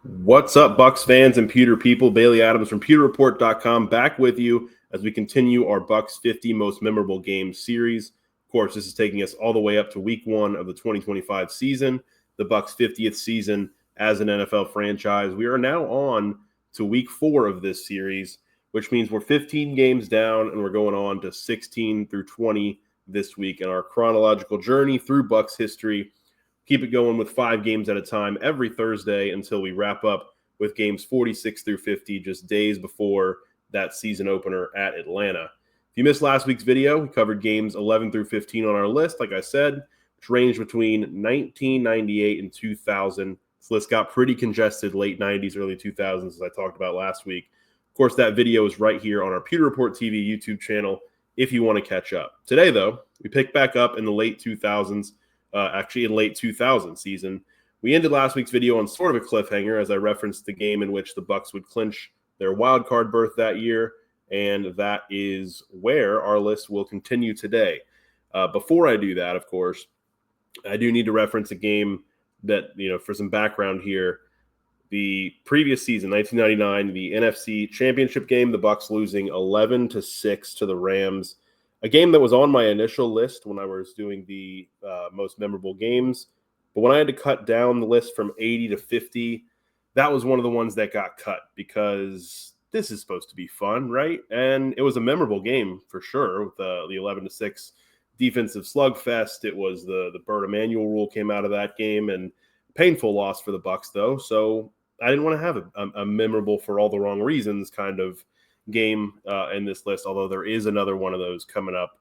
What's up, Bucs fans and Pewter people? Bailey Adams from PewterReport.com back with you as we continue our Bucs 50 Most Memorable Games series. Of course, this is taking us all the way up to Week 1 of the 2025 season, the Bucs' 50th season as an NFL franchise. We are now on to Week 4 of this series, which means we're 15 games down and we're going on to 16 through 20 this week in our chronological journey through Bucs history. Keep it going with 5 games at a time every Thursday until we wrap up with games 46 through 50, just days before that season opener at Atlanta. If you missed last week's video, we covered games 11 through 15 on our list, like I said, which ranged between 1998 and 2000. This list got pretty congested late 90s, early 2000s, as I talked about last week. Of course, that video is right here on our Pewter Report TV YouTube channel if you want to catch up. Today, though, we pick back up in the late 2000s. Actually in late 2000 season. We ended last week's video on sort of a cliffhanger as I referenced the game in which the Bucs would clinch their wild card berth that year, and that is where our list will continue today. Before I do that, of course, I do need to reference a game that, for some background here. The previous season, 1999, the NFC Championship game, the Bucs losing 11-6 to the Rams. A game that was on my initial list when I was doing the most memorable games. But when I had to cut down the list from 80 to 50, that was one of the ones that got cut because this is supposed to be fun, right? And it was a memorable game for sure with the 11-6 defensive slugfest. It was the Burt Emanuel rule came out of that game, and painful loss for the Bucs, though. So I didn't want to have a memorable for all the wrong reasons kind of game in this list, although there is another one of those coming up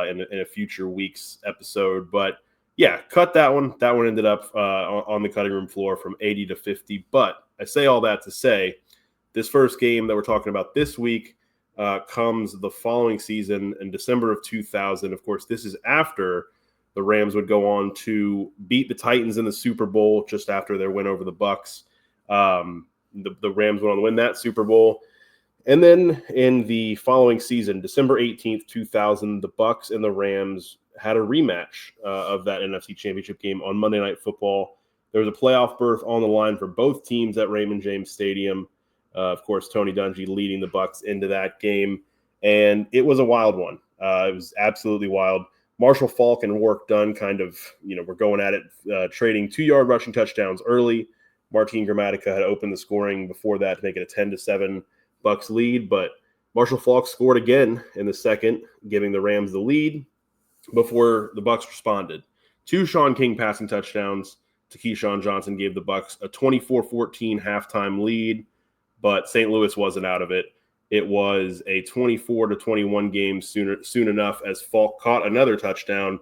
in a future week's episode. But yeah, cut that one. That one ended up on the cutting room floor from 80 to 50. But I say all that to say this first game that we're talking about this week comes the following season in December of 2000. Of course, this is after the Rams would go on to beat the Titans in the Super Bowl just after their win over the Bucs. The Rams went on to win that Super Bowl. And then in the following season, December 18th, 2000, the Bucs and the Rams had a rematch of that NFC Championship game on Monday Night Football. There was a playoff berth on the line for both teams at Raymond James Stadium. Of course, Tony Dungy leading the Bucs into that game. And it was a wild one. It was absolutely wild. Marshall Faulk and Warrick Dunn kind of, were going at it, trading 2-yard rushing touchdowns early. Martin Gramatica had opened the scoring before that to make it a 10-7 Bucs lead, but Marshall Faulk scored again in the second, giving the Rams the lead before the Bucs responded. 2 Sean King passing touchdowns to Keyshawn Johnson gave the Bucs a 24-14 halftime lead, but St. Louis wasn't out of it. It was a 24-21 game soon enough as Faulk caught another touchdown,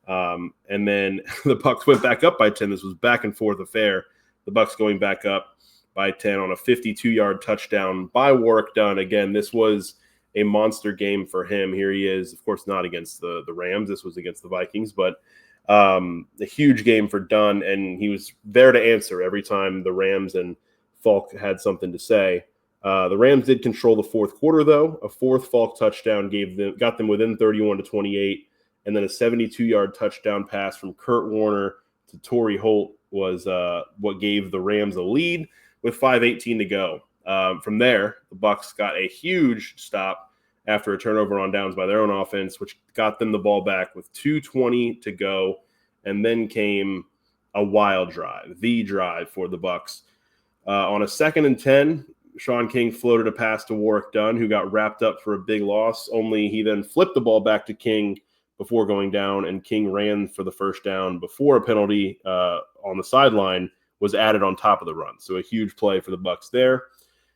and then the Bucs went back up by 10. This was back and forth affair. The Bucs going back up by 10 on a 52-yard touchdown by Warrick Dunn. Again, this was a monster game for him. Here he is, of course, not against the Rams. This was against the Vikings, but a huge game for Dunn, and he was there to answer every time the Rams and Faulk had something to say. The Rams did control the fourth quarter, though. A fourth Faulk touchdown got them within 31-28, and then a 72-yard touchdown pass from Kurt Warner to Torrey Holt was what gave the Rams a lead with 5:18 to go. From there, the Bucs got a huge stop after a turnover on downs by their own offense, which got them the ball back with 2:20 to go, and then came a wild drive, the drive for the Bucs. On a 2nd and 10, Sean King floated a pass to Warrick Dunn, who got wrapped up for a big loss, only he then flipped the ball back to King before going down, and King ran for the first down before a penalty on the sideline was added on top of the run. So a huge play for the Bucs there.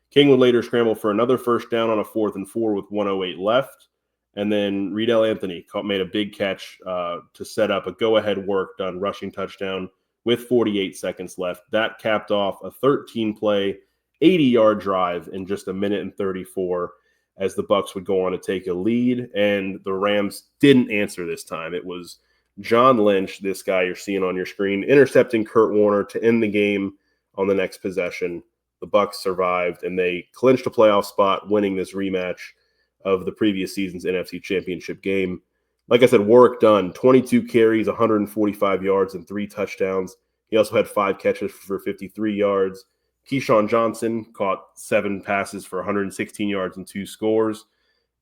King would later scramble for another first down on a 4th and 4 with 1:08 left. And then Riedel Anthony made a big catch to set up a go-ahead Warrick Dunn rushing touchdown with 48 seconds left. That capped off a 13-play, 80-yard drive in just 1:34 as the Bucs would go on to take a lead. And the Rams didn't answer this time. It was John Lynch, this guy you're seeing on your screen, intercepting Kurt Warner to end the game on the next possession. The Bucs survived, and they clinched a playoff spot, winning this rematch of the previous season's NFC Championship game. Like I said, Warrick Dunn, 22 carries, 145 yards, and 3 touchdowns. He also had 5 catches for 53 yards. Keyshawn Johnson caught 7 passes for 116 yards and 2 scores.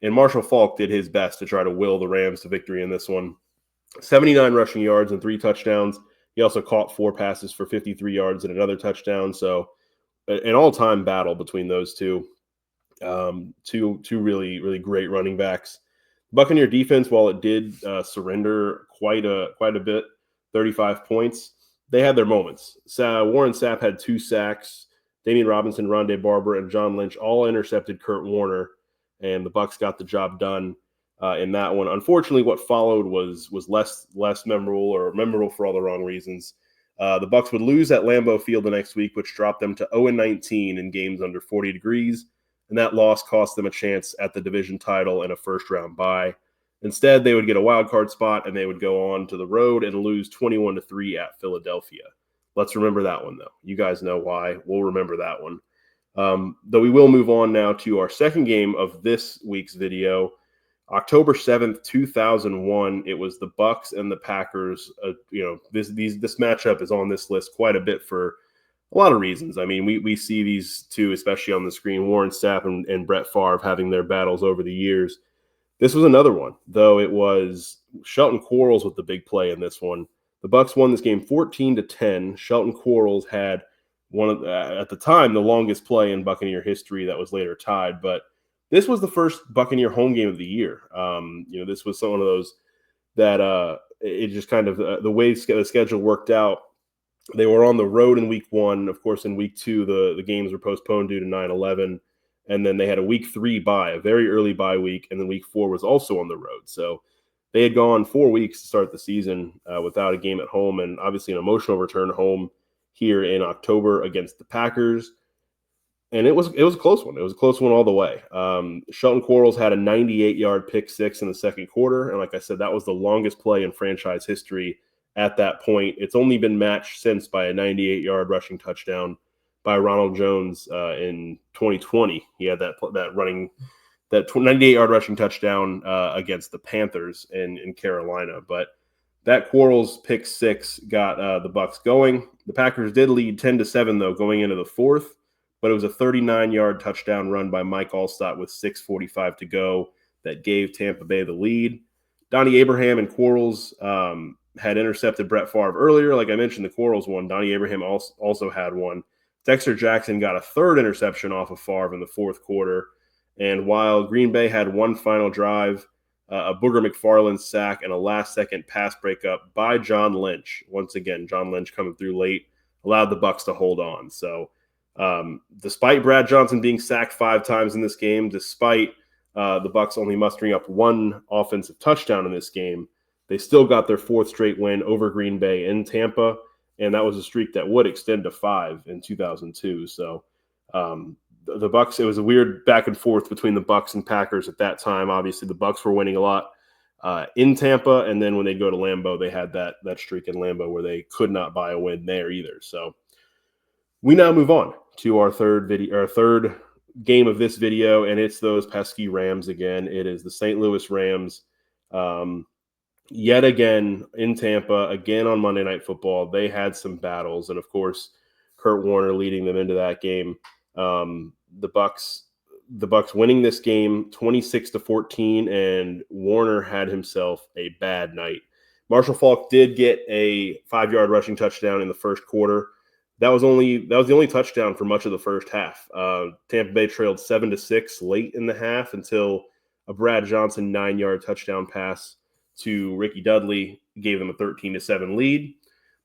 And Marshall Faulk did his best to try to will the Rams to victory in this one. 79 rushing yards and 3 touchdowns. He also caught 4 passes for 53 yards and another touchdown. So an all-time battle between those two. Two really, really great running backs. Buccaneer defense, while it did surrender quite a bit, 35 points, they had their moments. Warren Sapp had 2 sacks. Damian Robinson, Rondé Barber, and John Lynch all intercepted Kurt Warner, and the Bucs got the job done in that one. Unfortunately, what followed was less memorable, or memorable for all the wrong reasons. The Bucs would lose at Lambeau Field the next week, which dropped them to 0-19 in games under 40 degrees, and that loss cost them a chance at the division title and a first-round bye. Instead, they would get a wild card spot, and they would go on to the road and lose 21-3 at Philadelphia. Let's remember that one, though. You guys know why. We'll remember that one. Though we will move on now to our second game of this week's video. October 7th, 2001, it was the Bucs and the Packers. This matchup is on this list quite a bit for a lot of reasons. I mean, we see these two, especially on the screen, Warren Sapp and Brett Favre, having their battles over the years. This was another one, though it was Shelton Quarles with the big play in this one. The Bucs won this game 14-10. Shelton Quarles had one of at the time the longest play in Buccaneer history that was later tied, but this was the first Buccaneer home game of the year. This was one of those that it just kind of the way the schedule worked out. They were on the road in week 1. Of course, in week 2, the games were postponed due to 9/11. And then they had a week 3 bye, a very early bye week. And then week 4 was also on the road. So they had gone 4 weeks to start the season without a game at home, and obviously an emotional return home here in October against the Packers. And it was a close one. It was a close one all the way. Shelton Quarles had a 98-yard pick six in the second quarter. And like I said, that was the longest play in franchise history at that point. It's only been matched since by a 98-yard rushing touchdown by Ronald Jones in 2020. He had that 98-yard rushing touchdown against the Panthers in Carolina. But that Quarles pick six got the Bucs going. The Packers did lead 10-7 though going into the fourth, but it was a 39-yard touchdown run by Mike Allstott with 6:45 to go that gave Tampa Bay the lead. Donnie Abraham and Quarles had intercepted Brett Favre earlier. Like I mentioned, the Quarles one. Donnie Abraham also had one. Dexter Jackson got a third interception off of Favre in the fourth quarter. And while Green Bay had one final drive, a Booger McFarland sack, and a last-second pass breakup by John Lynch. Once again, John Lynch coming through late, allowed the Bucs to hold on. So despite Brad Johnson being sacked 5 times in this game, despite the Bucs only mustering up one offensive touchdown in this game, they still got their 4th straight win over Green Bay in Tampa, and that was a streak that would extend to 5 in 2002. So the Bucs, it was a weird back and forth between the Bucs and Packers at that time. Obviously, the Bucs were winning a lot in Tampa, and then when they go to Lambeau, they had that streak in Lambeau where they could not buy a win there either. So we now move on to our third game of this video, and it's those pesky Rams again. It is the St. Louis Rams. Yet again in Tampa, again on Monday Night Football. They had some battles, and of course, Kurt Warner leading them into that game. The Bucs winning this game 26-14, and Warner had himself a bad night. Marshall Faulk did get a 5-yard rushing touchdown in the first quarter. That was the only touchdown for much of the first half. Tampa Bay trailed 7-6 late in the half until a Brad Johnson 9-yard touchdown pass to Ricky Dudley gave them a 13-7 lead.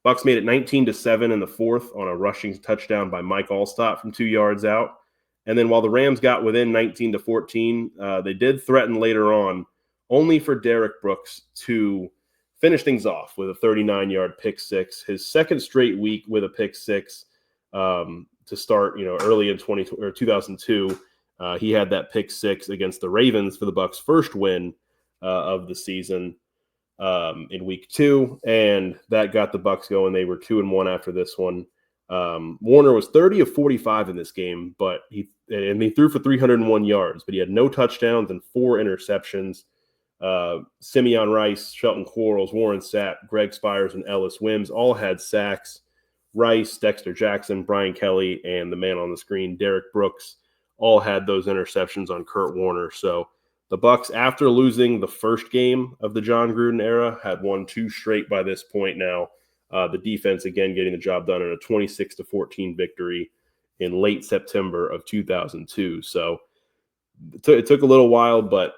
Bucs made it 19-7 in the fourth on a rushing touchdown by Mike Allstott from 2 yards out. And then while the Rams got within 19-14, they did threaten later on, only for Derek Brooks to finish things off with a 39-yard pick six, his second straight week with a pick six to start. Early in 2002, he had that pick six against the Ravens for the Bucs' first win of the season in week 2, and that got the Bucs going. They were 2-1 after this one. Warner was 30 of 45 in this game, but he threw for 301 yards, but he had no touchdowns and 4 interceptions. Simeon Rice, Shelton Quarles, Warren Sapp, Greg Spires, and Ellis Wims all had sacks. Rice, Dexter Jackson, Brian Kelly, and the man on the screen, Derek Brooks, all had those interceptions on Kurt Warner. So the Bucs, after losing the first game of the John Gruden era, had won 2 straight by this point now. The defense, again, getting the job done in a 26-14 victory in late September of 2002. So it took a little while, but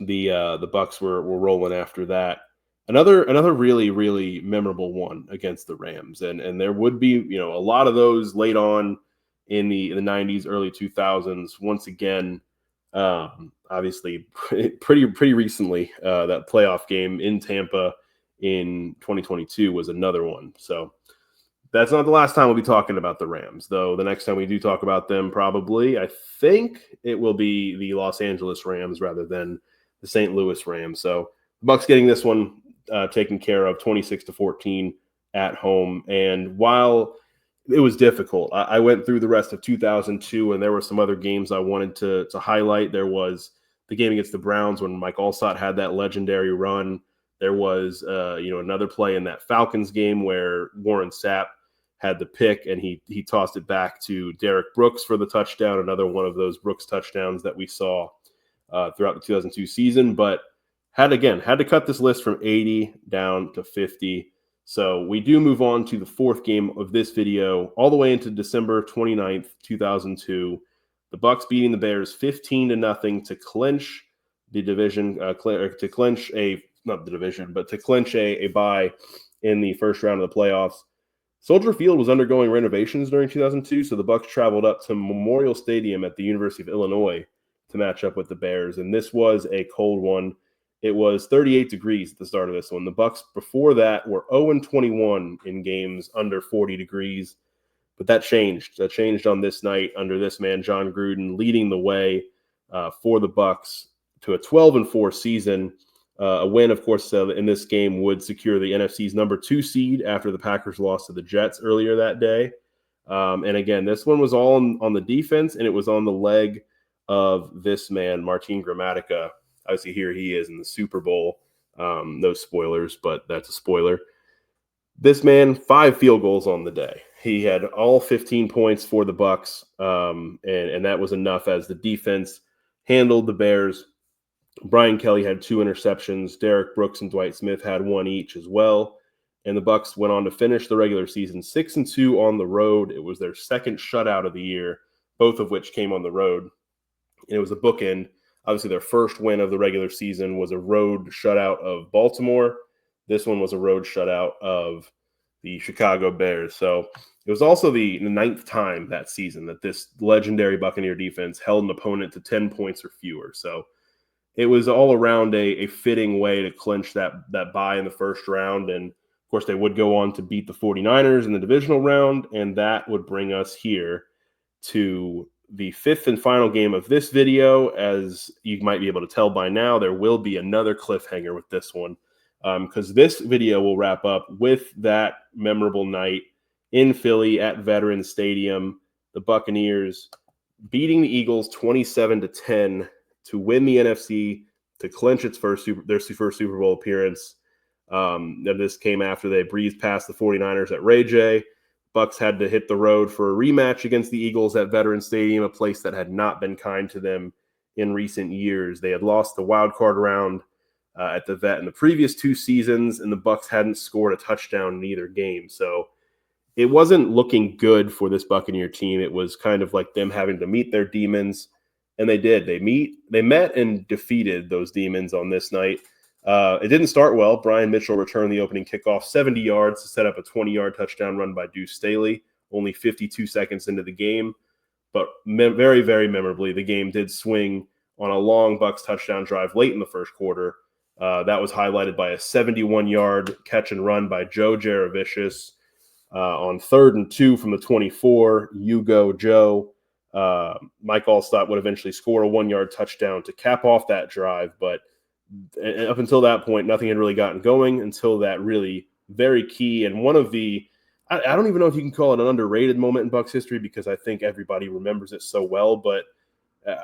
the Bucs were rolling after that. Another really, really memorable one against the Rams, and there would be a lot of those late on in the 90s, early 2000s. Once again, obviously pretty recently, that playoff game in Tampa in 2022 was another one. So that's not the last time we'll be talking about the Rams, though. The next time we do talk about them, probably, I think it will be the Los Angeles Rams rather than the St. Louis Rams. So the Bucs getting this one taken care of, 26-14 at home. And while it was difficult, I went through the rest of 2002, and there were some other games I wanted to highlight. There was the game against the Browns when Mike Allstott had that legendary run. There was another play in that Falcons game where Warren Sapp had the pick, and he tossed it back to Derek Brooks for the touchdown, another one of those Brooks touchdowns that we saw throughout the 2002 season, but had to cut this list from 80 down to 50. So we do move on to the fourth game of this video, all the way into December 29th, 2002. The Bucs beating the Bears 15-0 to clinch the division, to clinch a bye in the first round of the playoffs. Soldier Field was undergoing renovations during 2002, so the Bucs traveled up to Memorial Stadium at the University of Illinois to match up with the Bears, and this was a cold one. It was 38 degrees at the start of this one. The Bucs before that were 0-21 in games under 40 degrees, but that changed. That changed on this night under this man, John Gruden, leading the way for the Bucs to a 12-4 season. A win, of course, in this game would secure the NFC's number 2 seed after the Packers lost to the Jets earlier that day. And again, this one was all on the defense, and it was on the leg of this man, Martin Gramatica. Obviously, here he is in the Super Bowl. No spoilers, but that's a spoiler. This man, 5 field goals on the day. He had all 15 points for the Bucs, and that was enough as the defense handled the Bears. Brian Kelly had 2 interceptions. Derek Brooks and Dwight Smith had 1 each as well. And the Bucs went on to finish the regular season 6-2 on the road. It was their second shutout of the year, both of which came on the road. And it was a bookend. Obviously, their first win of the regular season was a road shutout of Baltimore. This one was a road shutout of the Chicago Bears. So it was also the 9th time that season that this legendary Buccaneer defense held an opponent to 10 points or fewer. So it was all around a fitting way to clinch that bye in the first round. And, of course, they would go on to beat the 49ers in the divisional round, and that would bring us here to the 5th and final game of this video. As you might be able to tell by now, there will be another cliffhanger with this one, because this video will wrap up with that memorable night in Philly at Veterans Stadium, the Buccaneers beating the Eagles 27-10 to win the NFC, to clinch their first Super Bowl appearance. This came after they breezed past the 49ers at Ray J. Bucs had to hit the road for a rematch against the Eagles at Veterans Stadium, a place that had not been kind to them in recent years. They had lost the wild card round at the Vet in the previous 2 seasons, and the Bucs hadn't scored a touchdown in either game. So it wasn't looking good for this Buccaneer team. It was kind of like them having to meet their demons, and they did. They met and defeated those demons on this night. It didn't start well. Brian Mitchell returned the opening kickoff 70 yards to set up a 20-yard touchdown run by Deuce Staley, only 52 seconds into the game. But very, very memorably, the game did swing on a long Bucs touchdown drive late in the first quarter. That was highlighted by a 71-yard catch and run by Joe Jaravicius on 3rd and 2 from the 24. You go, Joe. Mike Allstott would eventually score a 1-yard touchdown to cap off that drive, but up until that point, nothing had really gotten going until that really very key and one of the – I don't even know if you can call it an underrated moment in Bucs history, because I think everybody remembers it so well, but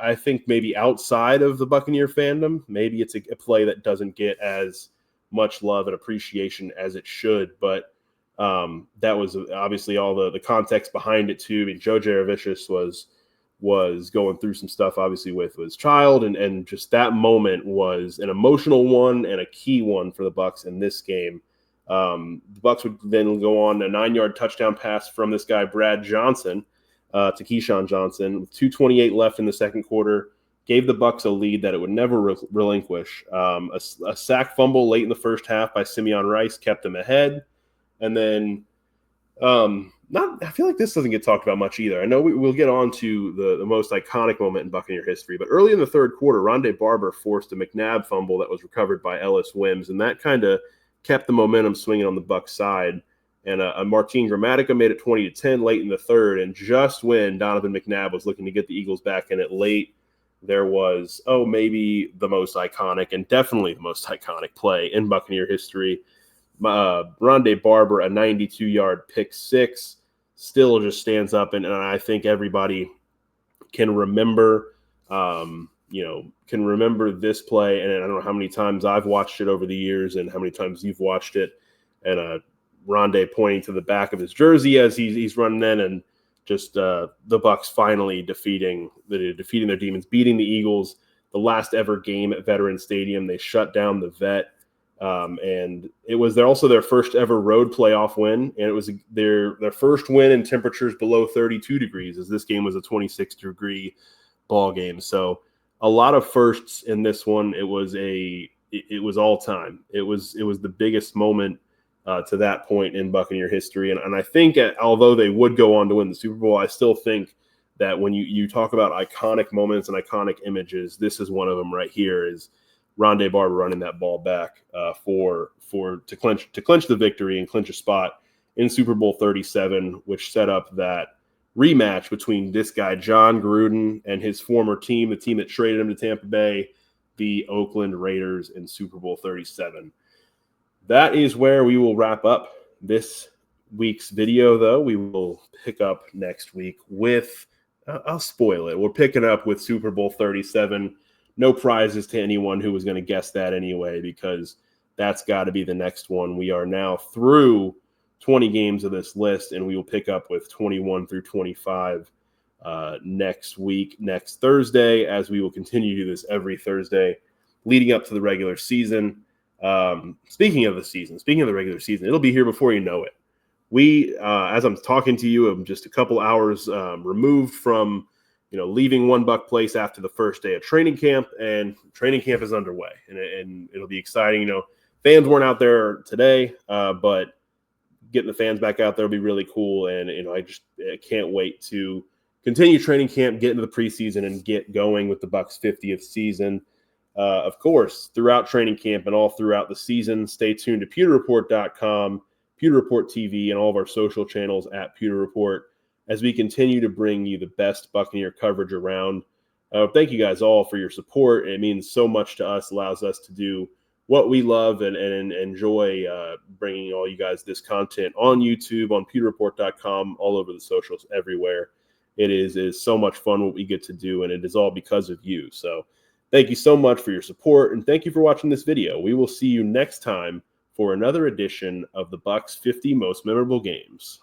I think maybe outside of the Buccaneer fandom, maybe it's a play that doesn't get as much love and appreciation as it should. But That was obviously all the context behind it too. I mean, Joe Jaravicius was going through some stuff, obviously, with his child, and just that moment was an emotional one and a key one for the Bucs in this game. The Bucs would then go on a 9-yard touchdown pass from this guy Brad Johnson to Keyshawn Johnson with 2:28 left in the second quarter. Gave the Bucs a lead that it would never relinquish. A sack fumble late in the first half by Simeon Rice kept them ahead, and then. I feel like this doesn't get talked about much either. I know we'll get on to the most iconic moment in Buccaneer history, but early in the third quarter, Rondé Barber forced a McNabb fumble that was recovered by Ellis Wims, and that kind of kept the momentum swinging on the Bucs side. And Martin Gramatica made it 20-10 late in the third, and just when Donovan McNabb was looking to get the Eagles back in it late, there was, maybe the most iconic and definitely the most iconic play in Buccaneer history. Rondé Barber, a 92-yard pick six, still just stands up, and I think everybody can remember, this play. And I don't know how many times I've watched it over the years, and how many times you've watched it. And Rondé pointing to the back of his jersey as he's running in, and just the Bucs finally defeating their demons, beating the Eagles, the last ever game at Veterans Stadium. They shut down the Vet. And it was also their first ever road playoff win, and it was their first win in temperatures below 32 degrees, as this game was a 26-degree ball game. So a lot of firsts in this one. It was all time. It was the biggest moment to that point in Buccaneer history, and I think although they would go on to win the Super Bowl, I still think that when you talk about iconic moments and iconic images, this is one of them right here. Is Rondé Barber running that ball back to clinch the victory and clinch a spot in Super Bowl 37, which set up that rematch between this guy John Gruden and his former team, the team that traded him to Tampa Bay, the Oakland Raiders, in Super Bowl 37. That is where we will wrap up this week's video, though. We will pick up next week with, I'll spoil it, we're picking up with Super Bowl 37. No prizes to anyone who was going to guess that anyway, because that's got to be the next one. We are now through 20 games of this list, and we will pick up with 21 through 25 next week, next Thursday, as we will continue to do this every Thursday leading up to the regular season. Speaking of the regular season, it'll be here before you know it. We, as I'm talking to you, I'm just a couple hours removed from leaving One Buck Place after the first day of training camp, and training camp is underway, and it'll be exciting. Fans weren't out there today, but getting the fans back out there will be really cool. And, I can't wait to continue training camp, get into the preseason, and get going with the Bucs 50th season. Of course, throughout training camp and all throughout the season, stay tuned to PewterReport.com, Pewter Report TV, and all of our social channels at Pewter Report, as we continue to bring you the best Buccaneer coverage around. Thank you guys all for your support. It means so much to us, allows us to do what we love and enjoy bringing all you guys this content on YouTube, on PewterReport.com, all over the socials, everywhere. It is so much fun what we get to do, and it is all because of you. So thank you so much for your support, and thank you for watching this video. We will see you next time for another edition of the Bucs 50 Most Memorable Games.